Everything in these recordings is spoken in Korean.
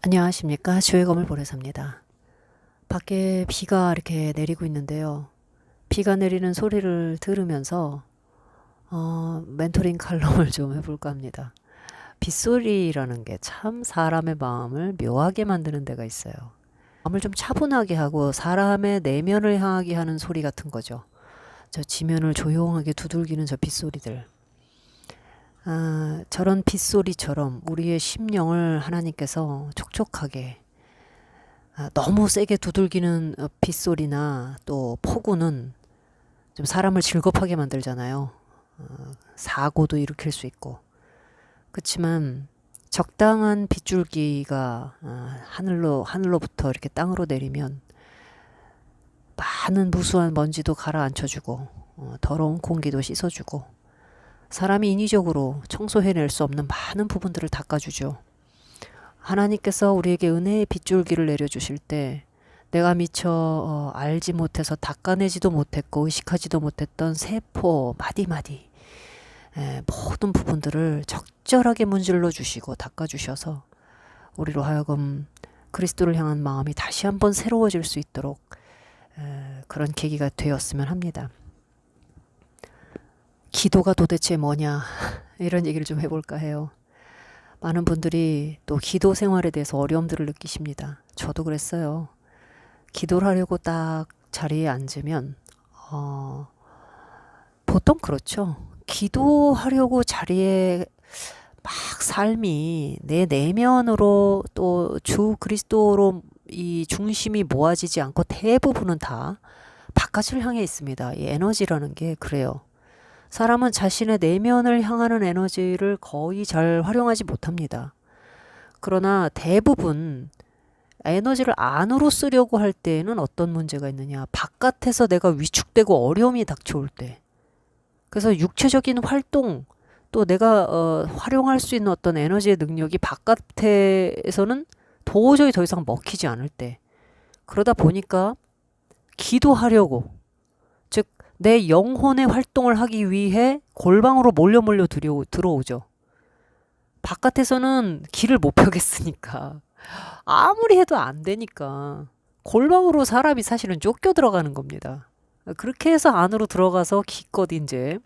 안녕하십니까. 주의 검을 보내삽니다. 밖에 비가 이렇게 내리고 있는데요. 비가 내리는 소리를 들으면서 멘토링 칼럼을 좀 해볼까 합니다. 빗소리라는 게 참 사람의 마음을 묘하게 만드는 데가 있어요. 마음을 좀 차분하게 하고 사람의 내면을 향하게 하는 소리 같은 거죠. 저 지면을 조용하게 두들기는 저 빗소리들. 저런 빗소리처럼 우리의 심령을 하나님께서 촉촉하게, 너무 세게 두들기는 빗소리나 또 폭우는 좀 사람을 질겁하게 만들잖아요. 사고도 일으킬 수 있고. 그렇지만 적당한 빗줄기가 하늘로부터 이렇게 땅으로 내리면 많은 무수한 먼지도 가라앉혀주고, 더러운 공기도 씻어주고, 사람이 인위적으로 청소해낼 수 없는 많은 부분들을 닦아주죠. 하나님께서 우리에게 은혜의 빗줄기를 내려주실 때 내가 미처 알지 못해서 닦아내지도 못했고 의식하지도 못했던 세포 마디마디, 모든 부분들을 적절하게 문질러 주시고 닦아주셔서 우리로 하여금 그리스도를 향한 마음이 다시 한번 새로워질 수 있도록 그런 계기가 되었으면 합니다. 기도가 도대체 뭐냐 이런 얘기를 좀 해볼까 해요. 많은 분들이 또 기도 생활에 대해서 어려움들을 느끼십니다. 저도 그랬어요. 기도를 하려고 딱 자리에 앉으면 보통 그렇죠. 기도하려고 자리에 막 삶이 내 내면으로 또 주 그리스도로 이 중심이 모아지지 않고 대부분은 다 바깥을 향해 있습니다. 이 에너지라는 게 그래요. 사람은 자신의 내면을 향하는 에너지를 거의 잘 활용하지 못합니다. 그러나 대부분 에너지를 안으로 쓰려고 할 때에는 어떤 문제가 있느냐. 바깥에서 내가 위축되고 어려움이 닥쳐올 때. 그래서 육체적인 활동, 또 내가 활용할 수 있는 어떤 에너지의 능력이 바깥에서는 도저히 더 이상 먹히지 않을 때. 그러다 보니까 기도하려고, 즉 내 영혼의 활동을 하기 위해 골방으로 몰려 들어오죠. 바깥에서는 길을 못 펴겠으니까. 아무리 해도 안 되니까 골방으로 사람이 사실은 쫓겨 들어가는 겁니다. 그렇게 해서 안으로 들어가서 기껏 이제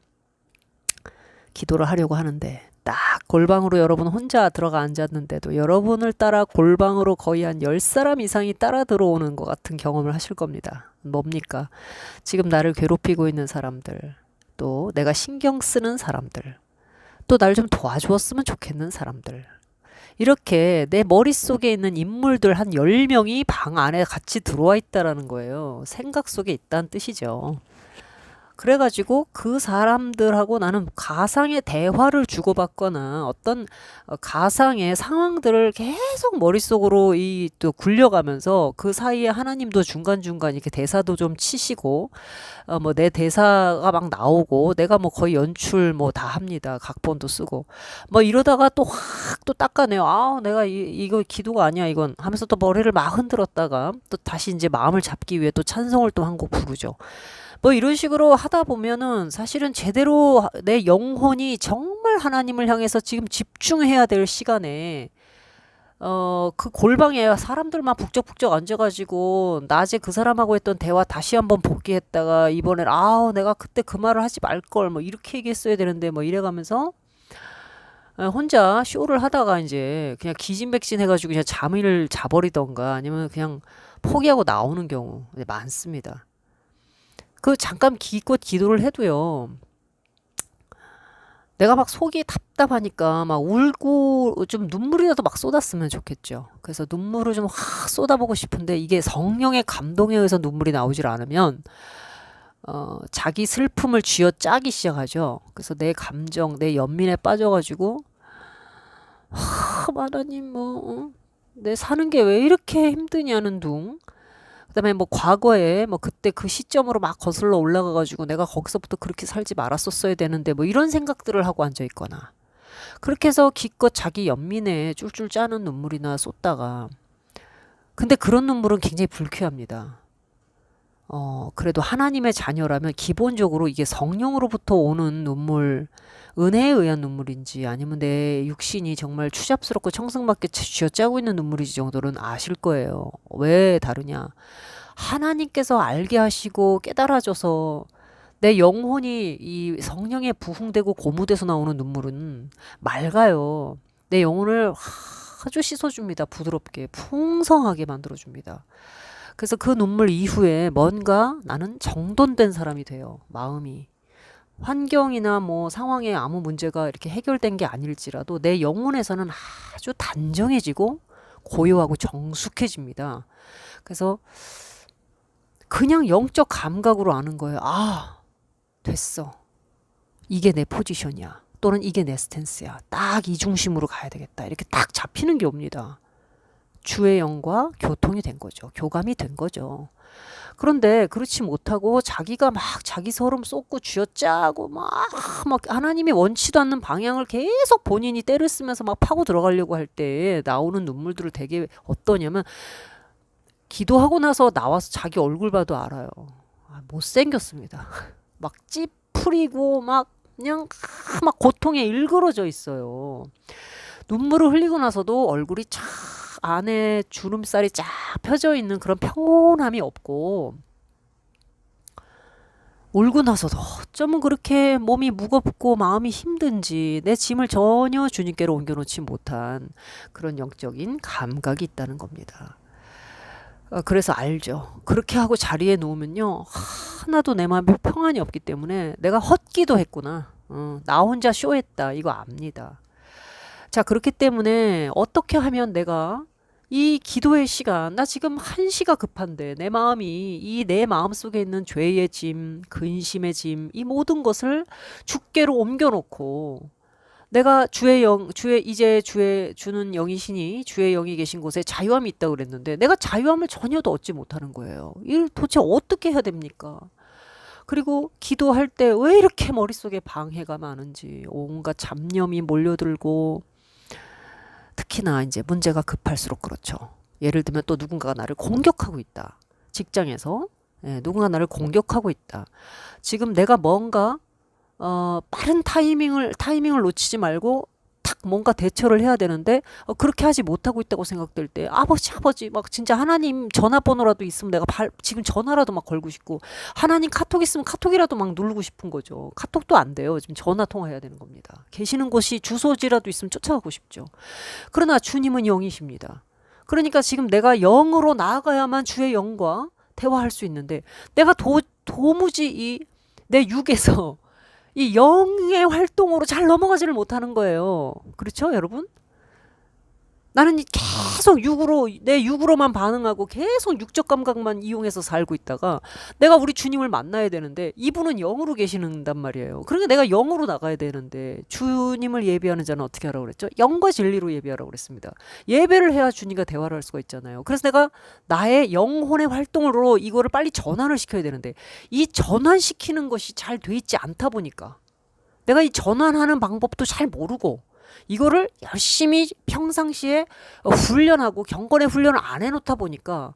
기도를 하려고 하는데 딱 골방으로 여러분 혼자 들어가 앉았는데도 여러분을 따라 골방으로 거의 한 10사람 이상이 따라 들어오는 것 같은 경험을 하실 겁니다. 뭡니까? 지금 나를 괴롭히고 있는 사람들, 또 내가 신경 쓰는 사람들, 또 날 좀 도와주었으면 좋겠는 사람들. 이렇게 내 머릿속에 있는 인물들 한 10명이 방 안에 같이 들어와 있다라는 거예요. 생각 속에 있다는 뜻이죠. 그래가지고 그 사람들하고 나는 가상의 대화를 주고받거나 어떤 가상의 상황들을 계속 머릿속으로 이 또 굴려가면서 그 사이에 하나님도 중간중간 이렇게 대사도 좀 치시고 뭐 내 대사가 막 나오고 내가 뭐 거의 연출 뭐 다 합니다. 각본도 쓰고 뭐 이러다가 또 확 또 닦아내요. 아 내가 이거 기도가 아니야 이건 하면서 또 머리를 막 흔들었다가 또 다시 이제 마음을 잡기 위해 또 찬송을 또 한 곡 부르죠. 뭐 이런 식으로 하다 보면은 사실은 제대로 내 영혼이 정말 하나님을 향해서 지금 집중해야 될 시간에 그 골방에 사람들만 북적북적 앉아가지고 낮에 그 사람하고 했던 대화 다시 한번 복귀했다가 이번엔 아우 내가 그때 그 말을 하지 말걸 뭐 이렇게 얘기했어야 되는데 뭐 이래가면서 혼자 쇼를 하다가 이제 그냥 기진백진 해가지고 그냥 잠을 자버리던가 아니면 그냥 포기하고 나오는 경우 많습니다. 그 잠깐 기껏 기도를 해도요. 내가 막 속이 답답하니까 막 울고 좀 눈물이라도 막 쏟았으면 좋겠죠. 그래서 눈물을 좀 확 쏟아보고 싶은데 이게 성령의 감동에 의해서 눈물이 나오질 않으면 자기 슬픔을 쥐어짜기 시작하죠. 그래서 내 감정, 내 연민에 빠져가지고 하나님 내 사는 게 왜 이렇게 힘드냐는 둥. 그다음에 뭐 과거에 뭐 그때 그 시점으로 막 거슬러 올라가가지고 내가 거기서부터 그렇게 살지 말았었어야 되는데 뭐 이런 생각들을 하고 앉아 있거나 그렇게 해서 기껏 자기 연민에 쫄쫄 짜는 눈물이나 쏟다가 근데 그런 눈물은 굉장히 불쾌합니다. 그래도 하나님의 자녀라면 기본적으로 이게 성령으로부터 오는 눈물, 은혜에 의한 눈물인지 아니면 내 육신이 정말 추잡스럽고 청승맞게 쥐어짜고 있는 눈물인지 정도는 아실 거예요. 왜 다르냐? 하나님께서 알게 하시고 깨달아줘서 내 영혼이 이 성령에 부흥되고 고무돼서 나오는 눈물은 맑아요. 내 영혼을 아주 씻어줍니다. 부드럽게, 풍성하게 만들어줍니다. 그래서 그 눈물 이후에 뭔가 나는 정돈된 사람이 돼요. 마음이. 환경이나 뭐 상황에 아무 문제가 이렇게 해결된 게 아닐지라도 내 영혼에서는 아주 단정해지고 고요하고 정숙해집니다. 그래서 그냥 영적 감각으로 아는 거예요. 아, 됐어. 이게 내 포지션이야. 또는 이게 내 스탠스야. 딱 이 중심으로 가야 되겠다. 이렇게 딱 잡히는 게 옵니다. 주의 영과 교통이 된 거죠. 교감이 된 거죠. 그런데 그렇지 못하고 자기가 막 자기 서름 쏟고 쥐어짜고 막 하나님이 원치도 않는 방향을 계속 본인이 때를 쓰면서 막 파고 들어가려고 할 때 나오는 눈물들을 되게 어떠냐면 기도하고 나서 나와서 자기 얼굴 봐도 알아요. 못생겼습니다. 막 찌푸리고 막 그냥 막 고통에 일그러져 있어요. 눈물을 흘리고 나서도 얼굴이 쫙 안에 주름살이 쫙 펴져 있는 그런 평온함이 없고 울고 나서도 어쩌면 그렇게 몸이 무겁고 마음이 힘든지 내 짐을 전혀 주님께로 옮겨놓지 못한 그런 영적인 감각이 있다는 겁니다. 그래서 알죠. 그렇게 하고 자리에 누우면요. 하나도 내 마음에 평안이 없기 때문에 내가 헛기도 했구나. 나 혼자 쇼했다. 이거 압니다. 자, 그렇기 때문에 어떻게 하면 내가 이 기도의 시간, 나 지금 한시가 급한데 내 마음이 이 내 마음 속에 있는 죄의 짐, 근심의 짐, 이 모든 것을 주께로 옮겨놓고 내가 주는 영이시니 주의 영이 계신 곳에 자유함이 있다고 그랬는데 내가 자유함을 전혀도 얻지 못하는 거예요. 이걸 도대체 어떻게 해야 됩니까? 그리고 기도할 때 왜 이렇게 머릿속에 방해가 많은지 온갖 잡념이 몰려들고 특히나 이제 문제가 급할수록 그렇죠. 예를 들면 또 누군가가 나를 공격하고 있다. 직장에서 누군가 나를 공격하고 있다. 지금 내가 뭔가 빠른 타이밍을 놓치지 말고 탁 뭔가 대처를 해야 되는데 그렇게 하지 못하고 있다고 생각될 때 아버지 막 진짜 하나님 전화번호라도 있으면 내가 지금 전화라도 막 걸고 싶고 하나님 카톡 있으면 카톡이라도 막 누르고 싶은 거죠. 카톡도 안 돼요. 지금 전화 통화해야 되는 겁니다. 계시는 곳이 주소지라도 있으면 쫓아가고 싶죠. 그러나 주님은 영이십니다. 그러니까 지금 내가 영으로 나아가야만 주의 영과 대화할 수 있는데 내가 도무지 이 내 육에서 이 영의 활동으로 잘 넘어가지를 못하는 거예요. 그렇죠, 여러분? 나는 계속 내 육으로만 반응하고 계속 육적 감각만 이용해서 살고 있다가 내가 우리 주님을 만나야 되는데 이분은 영으로 계시는단 말이에요. 그러니까 내가 영으로 나가야 되는데 주님을 예배하는 자는 어떻게 하라고 그랬죠? 영과 진리로 예배하라고 그랬습니다. 예배를 해야 주님과 대화를 할 수가 있잖아요. 그래서 내가 나의 영혼의 활동으로 이거를 빨리 전환을 시켜야 되는데 이 전환시키는 것이 잘 돼 있지 않다 보니까 내가 이 전환하는 방법도 잘 모르고 이거를 열심히 평상시에 훈련하고 경건의 훈련을 안 해놓다 보니까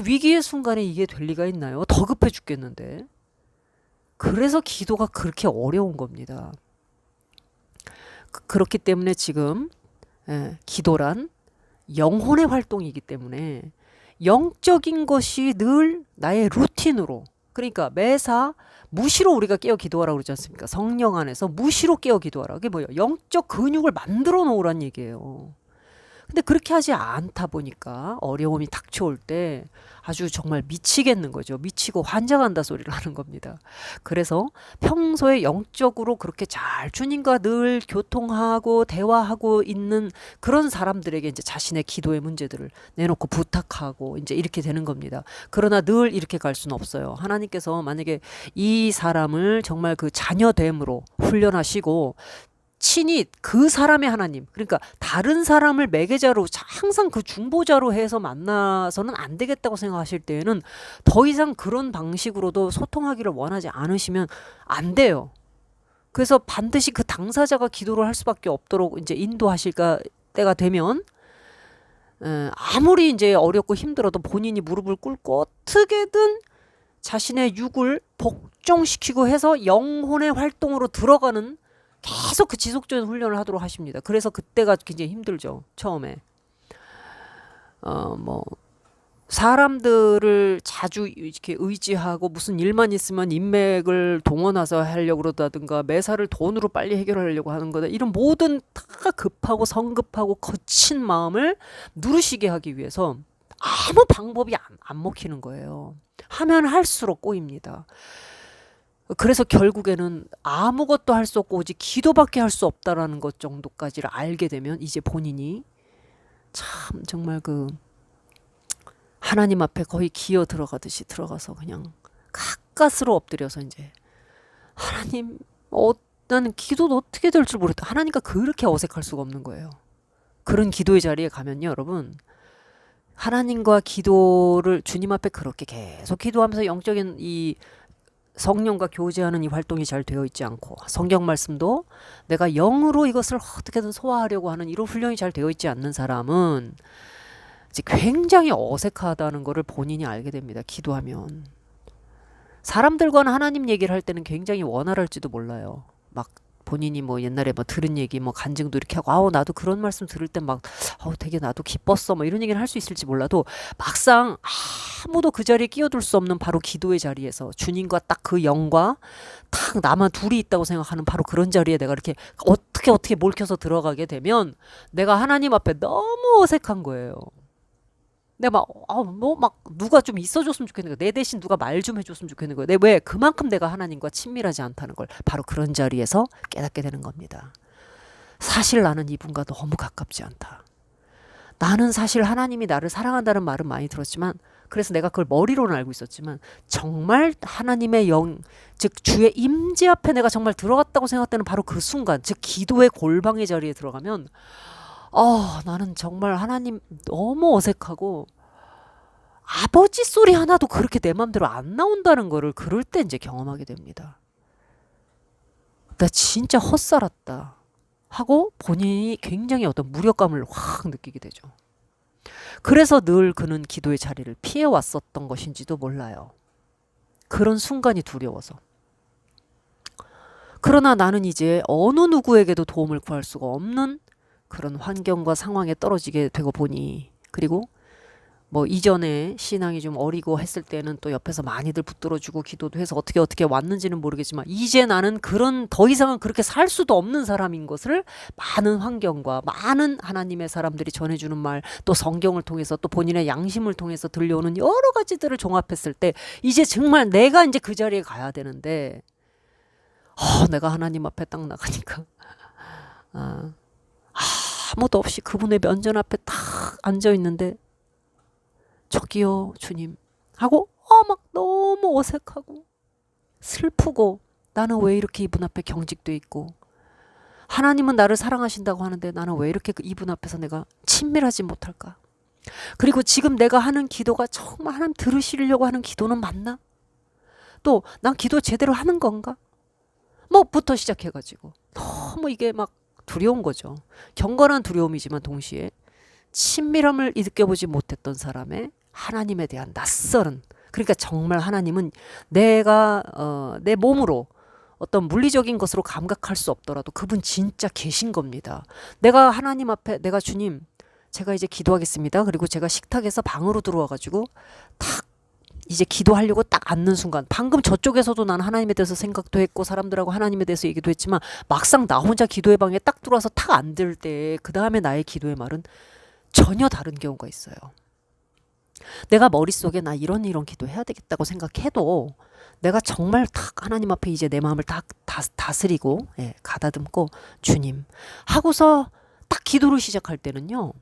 위기의 순간에 이게 될 리가 있나요? 더 급해 죽겠는데. 그래서 기도가 그렇게 어려운 겁니다. 그렇기 때문에 지금 기도란 영혼의 활동이기 때문에 영적인 것이 늘 나의 루틴으로 그러니까 매사 무시로 우리가 깨어 기도하라고 그러지 않습니까? 성령 안에서 무시로 깨어 기도하라. 그게 뭐예요? 영적 근육을 만들어 놓으란 얘기예요. 근데 그렇게 하지 않다 보니까 어려움이 닥쳐올 때 아주 정말 미치겠는 거죠. 미치고 환장한다 소리를 하는 겁니다. 그래서 평소에 영적으로 그렇게 잘 주님과 늘 교통하고 대화하고 있는 그런 사람들에게 이제 자신의 기도의 문제들을 내놓고 부탁하고 이제 이렇게 되는 겁니다. 그러나 늘 이렇게 갈 수는 없어요. 하나님께서 만약에 이 사람을 정말 그 자녀됨으로 훈련하시고 친히 그 사람의 하나님 그러니까 다른 사람을 매개자로 항상 그 중보자로 해서 만나서는 안 되겠다고 생각하실 때에는 더 이상 그런 방식으로도 소통하기를 원하지 않으시면 안 돼요. 그래서 반드시 그 당사자가 기도를 할 수밖에 없도록 이제 인도하실 때가 되면 아무리 이제 어렵고 힘들어도 본인이 무릎을 꿇고 어떻게든 자신의 육을 복종시키고 해서 영혼의 활동으로 들어가는 계속 그 지속적인 훈련을 하도록 하십니다. 그래서 그때가 굉장히 힘들죠. 처음에. 뭐 사람들을 자주 이렇게 의지하고 무슨 일만 있으면 인맥을 동원해서 하려고 그러다든가 매사를 돈으로 빨리 해결하려고 하는 거다. 이런 모든 다 급하고 성급하고 거친 마음을 누르시게 하기 위해서 아무 방법이 안 먹히는 거예요. 하면 할수록 꼬입니다. 그래서 결국에는 아무것도 할 수 없고 오직 기도밖에 할 수 없다라는 것 정도까지를 알게 되면 이제 본인이 참 정말 그 하나님 앞에 거의 기어 들어가듯이 들어가서 그냥 가까스로 엎드려서 이제 하나님, 나는 기도도 어떻게 될 줄 모르겠다. 하나님과 그렇게 어색할 수가 없는 거예요. 그런 기도의 자리에 가면요, 여러분. 하나님과 기도를 주님 앞에 그렇게 계속 기도하면서 영적인 이 성령과 교제하는 이 활동이 잘 되어 있지 않고 성경 말씀도 내가 영으로 이것을 어떻게든 소화하려고 하는 이런 훈련이 잘 되어 있지 않는 사람은 이제 굉장히 어색하다는 것을 본인이 알게 됩니다. 기도하면. 사람들과는 하나님 얘기를 할 때는 굉장히 원활할지도 몰라요. 막 본인이 뭐 옛날에 뭐 들은 얘기 뭐 간증도 이렇게 하고 아우 나도 그런 말씀 들을 때 막 아우 되게 나도 기뻤어 뭐 이런 얘기를 할 수 있을지 몰라도 막상 아무도 그 자리에 끼어들 수 없는 바로 기도의 자리에서 주님과 딱 그 영과 딱 나만 둘이 있다고 생각하는 바로 그런 자리에 내가 이렇게 어떻게 몰켜서 들어가게 되면 내가 하나님 앞에 너무 어색한 거예요. 내가 막 누가 좀 있어줬으면 좋겠는 거야. 내 대신 누가 말 좀 해줬으면 좋겠는 거야. 왜 그만큼 내가 하나님과 친밀하지 않다는 걸 바로 그런 자리에서 깨닫게 되는 겁니다. 사실 나는 이분과 너무 가깝지 않다. 나는 사실 하나님이 나를 사랑한다는 말은 많이 들었지만 그래서 내가 그걸 머리로는 알고 있었지만 정말 하나님의 영, 즉 주의 임재 앞에 내가 정말 들어갔다고 생각되는 바로 그 순간, 즉 기도의 골방의 자리에 들어가면 나는 정말 하나님 너무 어색하고 아버지 소리 하나도 그렇게 내 맘대로 안 나온다는 거를 그럴 때 이제 경험하게 됩니다. 나 진짜 헛살았다 하고 본인이 굉장히 어떤 무력감을 확 느끼게 되죠. 그래서 늘 그는 기도의 자리를 피해왔었던 것인지도 몰라요. 그런 순간이 두려워서. 그러나 나는 이제 어느 누구에게도 도움을 구할 수가 없는 그런 환경과 상황에 떨어지게 되고 보니 그리고 뭐 이전에 신앙이 좀 어리고 했을 때는 또 옆에서 많이들 붙들어주고 기도도 해서 어떻게 왔는지는 모르겠지만 이제 나는 그런 더 이상은 그렇게 살 수도 없는 사람인 것을 많은 환경과 많은 하나님의 사람들이 전해주는 말 또 성경을 통해서 또 본인의 양심을 통해서 들려오는 여러 가지들을 종합했을 때 이제 정말 내가 이제 그 자리에 가야 되는데 내가 하나님 앞에 딱 나가니까 아무도 없이 그분의 면전 앞에 딱 앉아 있는데 저기요 주님 하고 막 너무 어색하고 슬프고 나는 왜 이렇게 이분 앞에 경직돼 있고 하나님은 나를 사랑하신다고 하는데 나는 왜 이렇게 이분 앞에서 내가 친밀하지 못할까? 그리고 지금 내가 하는 기도가 정말 하나님 들으시려고 하는 기도는 맞나? 또 난 기도 제대로 하는 건가? 뭐부터 시작해가지고 너무 이게 막 두려운 거죠. 경건한 두려움이지만 동시에 친밀함을 느껴보지 못했던 사람의 하나님에 대한 낯설은, 그러니까 정말 하나님은 내가 내 몸으로 어떤 물리적인 것으로 감각할 수 없더라도 그분 진짜 계신 겁니다. 내가 하나님 앞에 내가 주님 제가 이제 기도하겠습니다. 그리고 제가 식탁에서 방으로 들어와가지고 딱 이제 기도하려고 딱 앉는 순간 방금 저쪽에서도 난 하나님에 대해서 생각도 했고 사람들하고 하나님에 대해서 얘기도 했지만 막상 나 혼자 기도의 방에 딱 들어와서 탁 앉을 때 그 다음에 나의 기도의 말은 전혀 다른 경우가 있어요. 내가 머릿속에 나 이런 기도 해야 되겠다고 생각해도 내가 정말 딱 하나님 앞에 이제 내 마음을 딱 다스리고 가다듬고 주님 하고서 딱 기도를 시작할 때는요.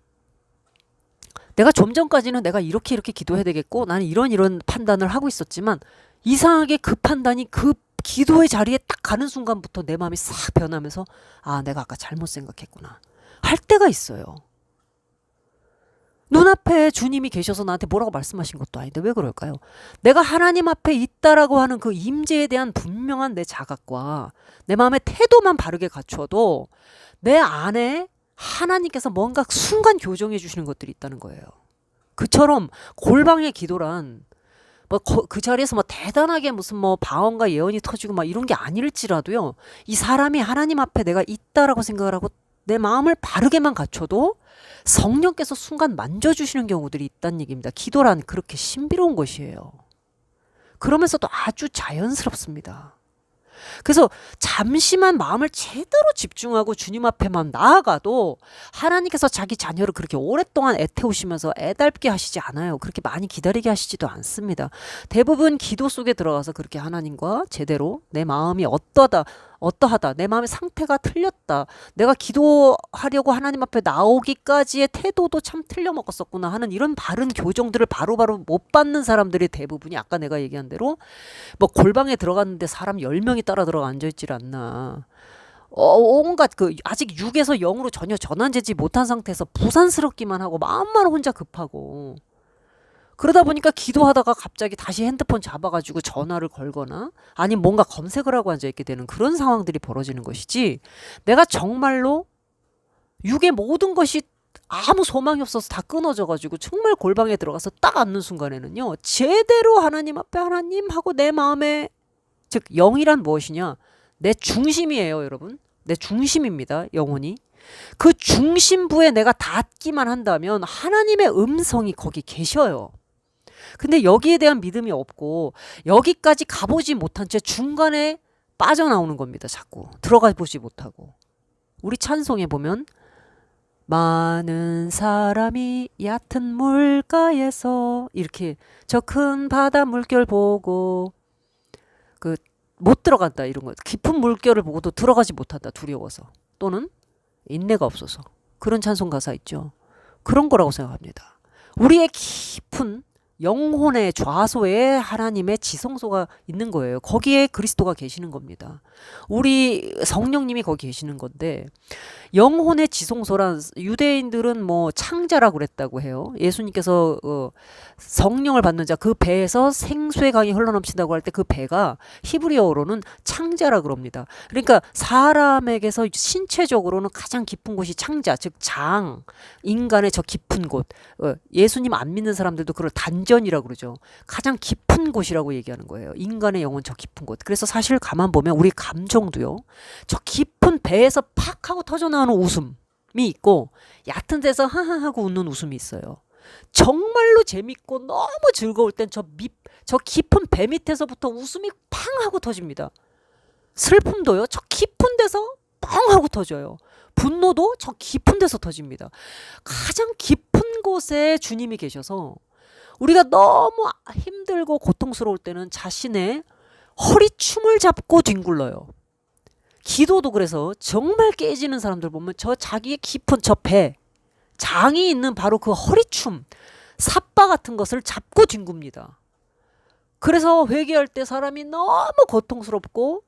내가 좀 전까지는 내가 이렇게 기도해야 되겠고 나는 이런 판단을 하고 있었지만 이상하게 그 판단이 그 기도의 자리에 딱 가는 순간부터 내 마음이 싹 변하면서 내가 아까 잘못 생각했구나 할 때가 있어요. 눈앞에 주님이 계셔서 나한테 뭐라고 말씀하신 것도 아닌데 왜 그럴까요? 내가 하나님 앞에 있다라고 하는 그 임재에 대한 분명한 내 자각과 내 마음의 태도만 바르게 갖춰도 내 안에 하나님께서 뭔가 순간 교정해 주시는 것들이 있다는 거예요. 그처럼 골방의 기도란 뭐 그 자리에서 뭐 대단하게 무슨 뭐 방언과 예언이 터지고 막 이런 게 아닐지라도요. 이 사람이 하나님 앞에 내가 있다라고 생각을 하고 내 마음을 바르게만 갖춰도 성령께서 순간 만져주시는 경우들이 있다는 얘기입니다. 기도란 그렇게 신비로운 것이에요. 그러면서도 아주 자연스럽습니다. 그래서 잠시만 마음을 제대로 집중하고 주님 앞에만 나아가도 하나님께서 자기 자녀를 그렇게 오랫동안 애태우시면서 애달게 하시지 않아요. 그렇게 많이 기다리게 하시지도 않습니다. 대부분 기도 속에 들어가서 그렇게 하나님과 제대로 내 마음이 어떠하다, 내 마음의 상태가 틀렸다, 내가 기도하려고 하나님 앞에 나오기까지의 태도도 참 틀려먹었었구나 하는 이런 바른 교정들을 바로바로 못 받는 사람들이 대부분이 아까 내가 얘기한 대로 뭐 골방에 들어갔는데 사람 10명이 따라 들어가 앉아있질 않나. 온갖 그 아직 육에서 영으로 전혀 전환되지 못한 상태에서 부산스럽기만 하고 마음만 혼자 급하고 그러다 보니까 기도하다가 갑자기 다시 핸드폰 잡아가지고 전화를 걸거나 아니면 뭔가 검색을 하고 앉아있게 되는 그런 상황들이 벌어지는 것이지, 내가 정말로 육의 모든 것이 아무 소망이 없어서 다 끊어져가지고 정말 골방에 들어가서 딱 앉는 순간에는요, 제대로 하나님 앞에 하나님 하고 내 마음에, 즉 영이란 무엇이냐, 내 중심이에요 여러분. 내 중심입니다. 영혼이. 그 중심부에 내가 닿기만 한다면 하나님의 음성이 거기 계셔요. 근데 여기에 대한 믿음이 없고 여기까지 가보지 못한 채 중간에 빠져나오는 겁니다. 자꾸 들어가 보지 못하고. 우리 찬송에 보면 많은 사람이 얕은 물가에서 이렇게 저 큰 바다 물결 보고 그 못 들어간다 이런 거, 깊은 물결을 보고도 들어가지 못한다 두려워서, 또는 인내가 없어서, 그런 찬송 가사 있죠. 그런 거라고 생각합니다. 우리의 깊은 영혼의 좌소에 하나님의 지성소가 있는 거예요. 거기에 그리스도가 계시는 겁니다. 우리 성령님이 거기 계시는 건데, 영혼의 지성소란, 유대인들은 뭐 창자라고 그랬다고 해요. 예수님께서 성령을 받는 자, 그 배에서 생수의 강이 흘러넘친다고 할 때 그 배가 히브리어로는 창자라 그럽니다. 그러니까 사람에게서 신체적으로는 가장 깊은 곳이 창자, 즉 장, 인간의 저 깊은 곳. 예수님 안 믿는 사람들도 그걸 단전이라고 그러죠. 가장 깊은 곳이라고 얘기하는 거예요. 인간의 영혼 저 깊은 곳. 그래서 사실 가만 보면 우리 감정도요, 저 깊은 배에서 팍 하고 터져나오는 웃음이 있고 얕은 데서 하하 하고 웃는 웃음이 있어요. 정말로 재밌고 너무 즐거울 땐 저 깊은 배 밑에서부터 웃음이 팡 하고 터집니다. 슬픔도요, 저 깊은 데서 뻥 하고 터져요. 분노도 저 깊은 데서 터집니다. 가장 깊은 곳에 주님이 계셔서 우리가 너무 힘들고 고통스러울 때는 자신의 허리춤을 잡고 뒹굴러요. 기도도 그래서 정말 깨지는 사람들 보면 저 자기의 깊은 저 배, 장이 있는 바로 그 허리춤, 삿바 같은 것을 잡고 뒹굽니다. 그래서 회개할 때 사람이 너무 고통스럽고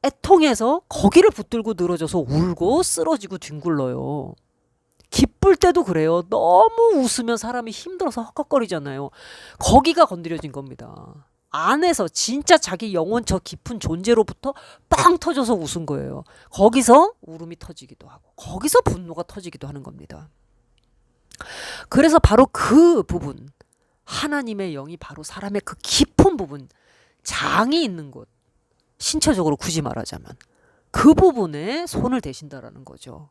애통해서 거기를 붙들고 늘어져서 울고 쓰러지고 뒹굴러요. 기쁠 때도 그래요. 너무 웃으면 사람이 힘들어서 헉헉거리잖아요. 거기가 건드려진 겁니다. 안에서 진짜 자기 영혼 저 깊은 존재로부터 빵 터져서 웃은 거예요. 거기서 울음이 터지기도 하고 거기서 분노가 터지기도 하는 겁니다. 그래서 바로 그 부분, 하나님의 영이 바로 사람의 그 깊은 부분, 장이 있는 곳, 신체적으로 굳이 말하자면 그 부분에 손을 대신다라는 거죠.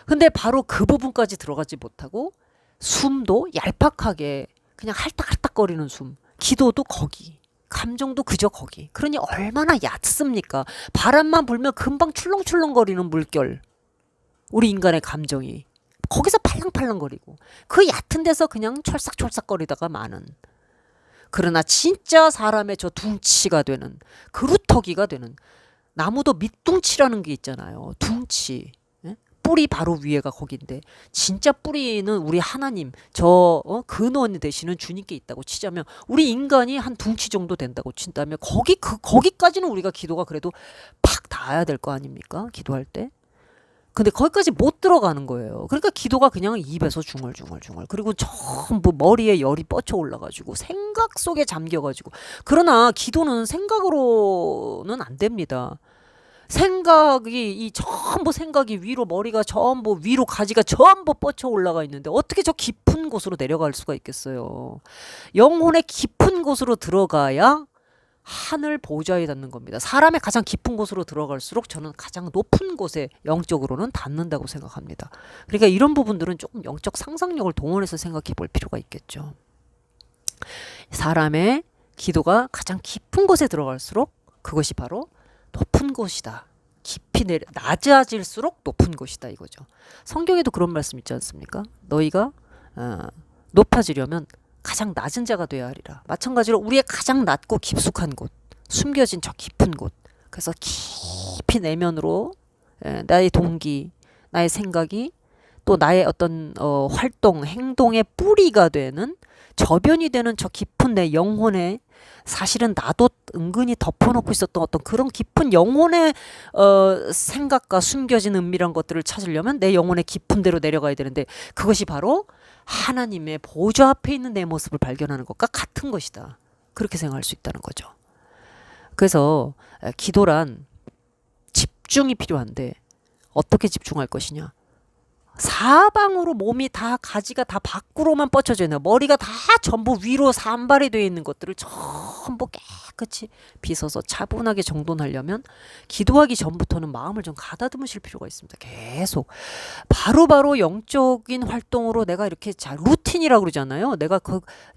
근데 바로 그 부분까지 들어가지 못하고 숨도 얄팍하게 그냥 할딱할딱거리는 숨, 기도도 거기, 감정도 그저 거기. 그러니 얼마나 얕습니까? 바람만 불면 금방 출렁출렁거리는 물결, 우리 인간의 감정이 거기서 팔랑팔랑거리고 그 얕은 데서 그냥 철싹철싹거리다가 마는. 그러나 진짜 사람의 저 둥치가 되는, 그루터기가 되는, 나무도 밑둥치라는 게 있잖아요. 둥치. 뿌리 바로 위에가 거긴데 진짜 뿌리는 우리 하나님, 저 근원 되시는 주님께 있다고 치자면 우리 인간이 한 둥치 정도 된다고 친다면 거기까지는 우리가 기도가 그래도 팍 닿아야 될 거 아닙니까? 기도할 때. 근데 거기까지 못 들어가는 거예요. 그러니까 기도가 그냥 입에서 중얼중얼, 그리고 전부 머리에 열이 뻗쳐 올라가지고 생각 속에 잠겨가지고. 그러나 기도는 생각으로는 안 됩니다. 생각이 이 전부 생각이 위로 머리가 전부 위로 가지가 전부 뻗쳐 올라가 있는데 어떻게 저 깊은 곳으로 내려갈 수가 있겠어요. 영혼의 깊은 곳으로 들어가야 하늘 보좌에 닿는 겁니다. 사람의 가장 깊은 곳으로 들어갈수록 저는 가장 높은 곳에 영적으로는 닿는다고 생각합니다. 그러니까 이런 부분들은 조금 영적 상상력을 동원해서 생각해 볼 필요가 있겠죠. 사람의 기도가 가장 깊은 곳에 들어갈수록 그것이 바로 높은 곳이다. 깊이 낮아질수록 높은 곳이다 이거죠. 성경에도 그런 말씀 있지 않습니까? 너희가 높아지려면 가장 낮은 자가 되어야 하리라. 마찬가지로 우리의 가장 낮고 깊숙한 곳, 숨겨진 저 깊은 곳. 그래서 깊이 내면으로 나의 동기, 나의 생각이 또 나의 어떤 활동, 행동의 뿌리가 되는 저변이 되는 저 깊은 내 영혼에 사실은 나도 은근히 덮어놓고 있었던 어떤 그런 깊은 영혼의 생각과 숨겨진 은밀한 것들을 찾으려면 내 영혼의 깊은 데로 내려가야 되는데 그것이 바로 하나님의 보좌 앞에 있는 내 모습을 발견하는 것과 같은 것이다. 그렇게 생각할 수 있다는 거죠. 그래서 기도란 집중이 필요한데 어떻게 집중할 것이냐. 사방으로 몸이 다 가지가 다 밖으로만 뻗쳐져 있는 머리가 다 전부 위로 산발이 되어 있는 것들을 전부 깨끗이 빗어서 차분하게 정돈하려면 기도하기 전부터는 마음을 좀 가다듬으실 필요가 있습니다. 계속 바로바로 영적인 활동으로 내가 이렇게 루틴이라고 그러잖아요. 내가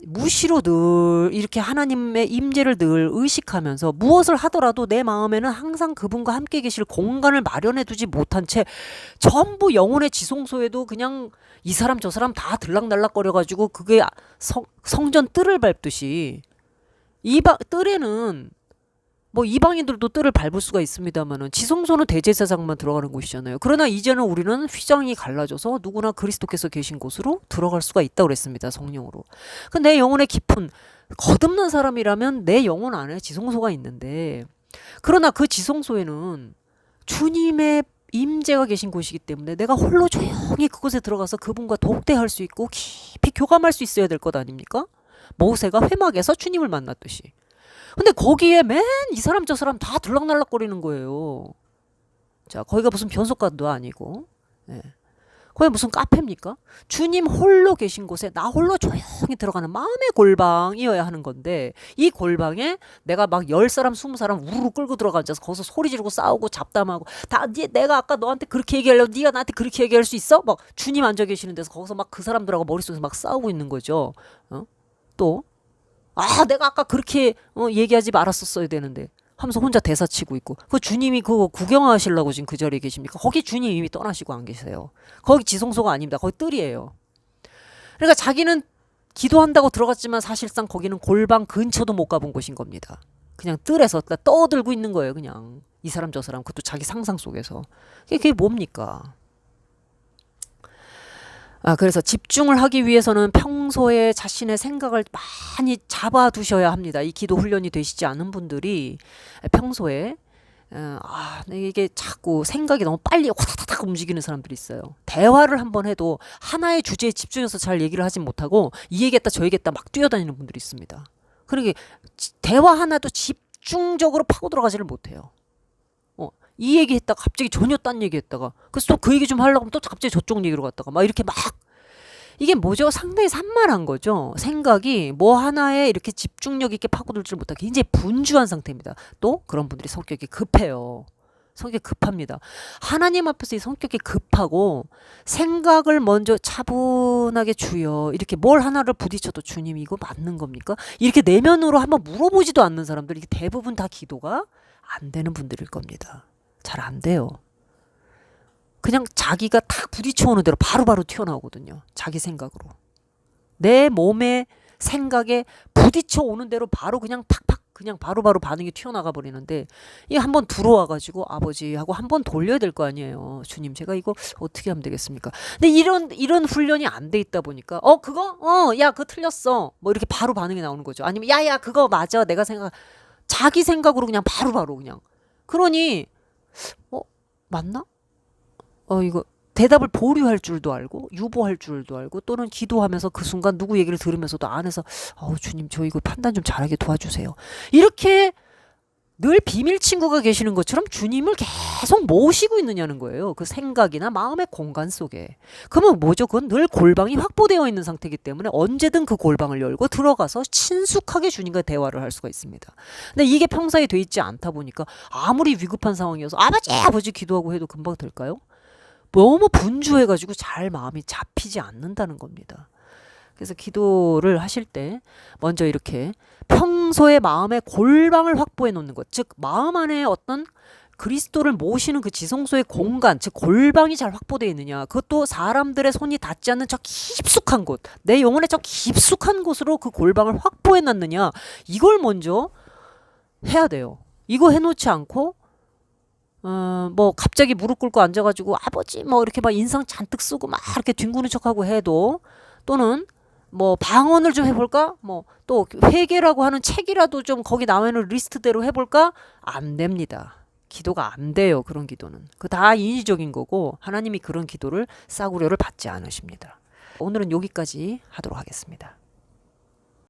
무시로 늘 이렇게 하나님의 임재를 늘 의식하면서 무엇을 하더라도 내 마음에는 항상 그분과 함께 계실 공간을 마련해 두지 못한 채 전부 영혼의 지성소에도 그냥 이 사람 저 사람 다 들락날락거려가지고 그게 성전 뜰을 밟듯이 뜰에는 뭐 이방인들도 뜰을 밟을 수가 있습니다만은 지성소는 대제사장만 들어가는 곳이잖아요. 그러나 이제는 우리는 휘장이 갈라져서 누구나 그리스도께서 계신 곳으로 들어갈 수가 있다고 그랬습니다. 성령으로. 내 영혼의 깊은 거듭난 사람이라면 내 영혼 안에 지성소가 있는데 그러나 그 지성소에는 주님의 임재가 계신 곳이기 때문에 내가 홀로 조용히 그곳에 들어가서 그분과 독대할 수 있고 깊이 교감할 수 있어야 될 것 아닙니까? 모세가 회막에서 주님을 만났듯이. 근데 거기에 맨 이 사람 저 사람 다 들락날락거리는 거예요. 자, 거기가 무슨 변속관도 아니고, 거기 무슨 카페입니까? 주님 홀로 계신 곳에 나 홀로 조용히 들어가는 마음의 골방이어야 하는 건데 이 골방에 내가 막 10사람 20사람 우르르 끌고 들어가 앉아서 거기서 소리 지르고 싸우고 잡담하고 다 내가 아까 너한테 그렇게 얘기하려고 네가 나한테 그렇게 얘기할 수 있어? 막 주님 앉아 계시는 데서 거기서 막 그 사람들하고 머릿속에서 막 싸우고 있는 거죠. 또 내가 아까 그렇게 얘기하지 말았었어야 되는데 하면서 혼자 대사치고 있고 그 주님이 그거 구경하시려고 지금 그 자리에 계십니까? 거기 주님 이미 떠나시고 안 계세요. 거기 지성소가 아닙니다. 거기 뜰이에요. 그러니까 자기는 기도한다고 들어갔지만 사실상 거기는 골방 근처도 못 가본 곳인 겁니다. 그냥 뜰에서 떠들고 있는 거예요. 그냥 이 사람 저 사람 그것도 자기 상상 속에서. 그게 뭡니까? 그래서 집중을 하기 위해서는 평소에 자신의 생각을 많이 잡아두셔야 합니다. 이 기도 훈련이 되시지 않은 분들이 평소에 이게 자꾸 생각이 너무 빨리 화다닥 움직이는 사람들이 있어요. 대화를 한번 해도 하나의 주제에 집중해서 잘 얘기를 하진 못하고 이 얘기했다 저 얘기했다 막 뛰어다니는 분들이 있습니다. 그러게 대화 하나도 집중적으로 파고 들어가지를 못해요. 이 얘기했다가 갑자기 전혀 딴 얘기했다가 그래서 또 그 얘기 좀 하려고 하면 또 갑자기 저쪽 얘기로 갔다가 막 이렇게 막 이게 뭐죠? 상당히 산만한 거죠. 생각이 뭐 하나에 이렇게 집중력 있게 파고들지 못하게 굉장히 분주한 상태입니다. 또 그런 분들이 성격이 급해요. 성격이 급합니다. 하나님 앞에서 이 성격이 급하고 생각을 먼저 차분하게 주여 이렇게 뭘 하나를 부딪혀도 주님 이거 맞는 겁니까? 이렇게 내면으로 한번 물어보지도 않는 사람들이 대부분 다 기도가 안 되는 분들일 겁니다. 잘 안 돼요. 그냥 자기가 탁 부딪혀오는 대로 바로바로 튀어나오거든요. 자기 생각으로. 내 몸의 생각에 부딪혀오는 대로 바로 그냥 팍팍 그냥 바로바로 반응이 튀어나가 버리는데 이 한번 들어와가지고 아버지하고 한번 돌려야 될 거 아니에요. 주님 제가 이거 어떻게 하면 되겠습니까? 근데 이런 훈련이 안 돼 있다 보니까 야 그거 틀렸어. 뭐 이렇게 바로 반응이 나오는 거죠. 아니면 야야 그거 맞아. 내가 자기 생각으로 그냥 바로바로 그냥. 그러니 맞나? 이거 대답을 보류할 줄도 알고 유보할 줄도 알고 또는 기도하면서 그 순간 누구 얘기를 들으면서도 안에서 주님 저 이거 판단 좀 잘하게 도와주세요. 이렇게 늘 비밀 친구가 계시는 것처럼 주님을 계속 모시고 있느냐는 거예요. 그 생각이나 마음의 공간 속에. 그러면 뭐죠? 그건 늘 골방이 확보되어 있는 상태이기 때문에 언제든 그 골방을 열고 들어가서 친숙하게 주님과 대화를 할 수가 있습니다. 근데 이게 평소에 돼 있지 않다 보니까 아무리 위급한 상황이어서 아버지 기도하고 해도 금방 될까요? 너무 분주해가지고 잘 마음이 잡히지 않는다는 겁니다. 그래서 기도를 하실 때 먼저 이렇게 평소에 마음의 골방을 확보해 놓는 것, 즉 마음 안에 어떤 그리스도를 모시는 그 지성소의 공간, 즉 골방이 잘 확보되어 있느냐. 그것도 사람들의 손이 닿지 않는 저 깊숙한 곳, 내 영혼의 저 깊숙한 곳으로 그 골방을 확보해 놨느냐. 이걸 먼저 해야 돼요. 이거 해놓지 않고 뭐 갑자기 무릎 꿇고 앉아가지고 아버지 뭐 이렇게 막 인상 잔뜩 쓰고 막 이렇게 뒹구는 척하고 해도, 또는 뭐 방언을 좀 해볼까? 뭐 또 회개라고 하는 책이라도 좀 거기 나와 있는 리스트대로 해볼까? 안 됩니다. 기도가 안 돼요. 그런 기도는. 그 다 인위적인 거고 하나님이 그런 기도를 싸구려를 받지 않으십니다. 오늘은 여기까지 하도록 하겠습니다.